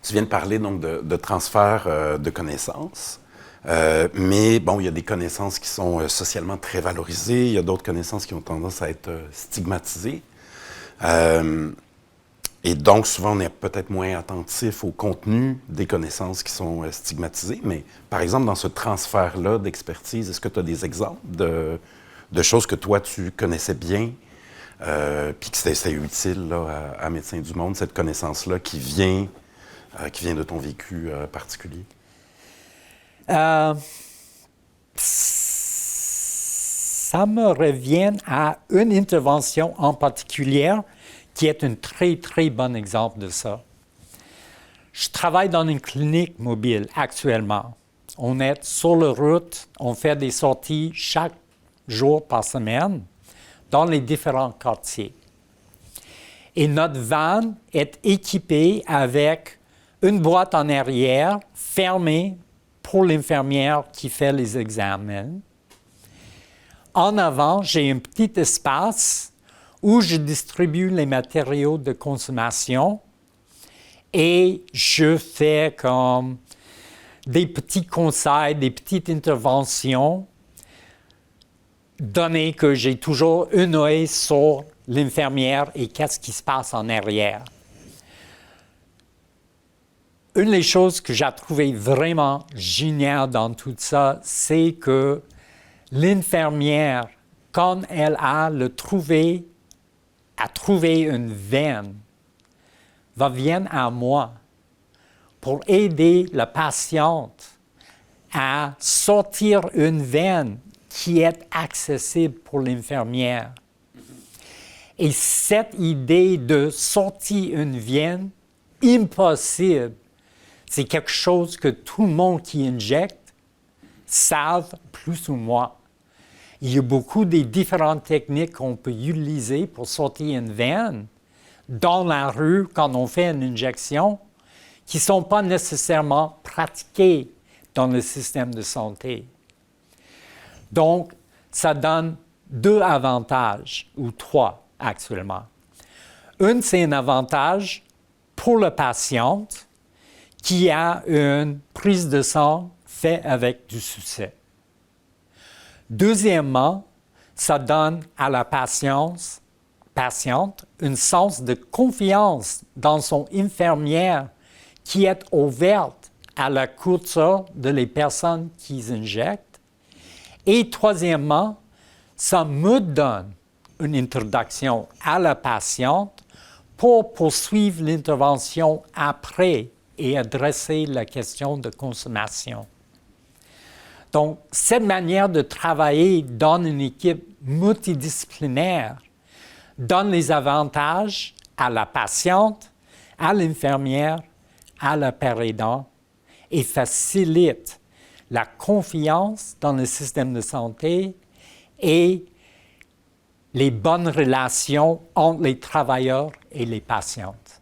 Tu viens de parler donc de transfert de connaissances. Mais bon, il y a des connaissances qui sont socialement très valorisées, il y a d'autres connaissances qui ont tendance à être stigmatisées. Et donc, souvent, on est peut-être moins attentif au contenu des connaissances qui sont stigmatisées. Mais, par exemple, dans ce transfert-là d'expertise, est-ce que tu as des exemples de choses que toi, tu connaissais bien, puis que c'était utile là, à Médecins du Monde, cette connaissance-là qui vient de ton vécu particulier? Ça me revient à une intervention en particulier qui est un très, très bon exemple de ça. Je travaille dans une clinique mobile actuellement. On est sur la route, on fait des sorties chaque jour par semaine dans les différents quartiers. Et notre van est équipée avec une boîte en arrière fermée pour l'infirmière qui fait les examens. En avant, j'ai un petit espace où je distribue les matériaux de consommation et je fais comme des petits conseils, des petites interventions, donné que j'ai toujours un œil sur l'infirmière et qu'est-ce qui se passe en arrière. Une des choses que j'ai trouvé vraiment géniale dans tout ça, c'est que l'infirmière, quand elle a trouvé une veine, vient à moi pour aider la patiente à sortir une veine qui est accessible pour l'infirmière. Et cette idée de sortir une veine impossible, c'est quelque chose que tout le monde qui injecte savent plus ou moins. Il y a beaucoup de différentes techniques qu'on peut utiliser pour sortir une veine dans la rue quand on fait une injection qui ne sont pas nécessairement pratiquées dans le système de santé. Donc, ça donne 2 avantages, ou 3 actuellement. Un, c'est un avantage pour la patiente qui a une prise de sang faite avec du succès. Deuxièmement, ça donne à la patiente un sens de confiance dans son infirmière qui est ouverte à la culture de les personnes qui injectent. Et troisièmement, ça me donne une introduction à la patiente pour poursuivre l'intervention après et adresser la question de consommation. Donc, cette manière de travailler dans une équipe multidisciplinaire donne les avantages à la patiente, à l'infirmière, à la père aidant et facilite la confiance dans le système de santé et les bonnes relations entre les travailleurs et les patientes.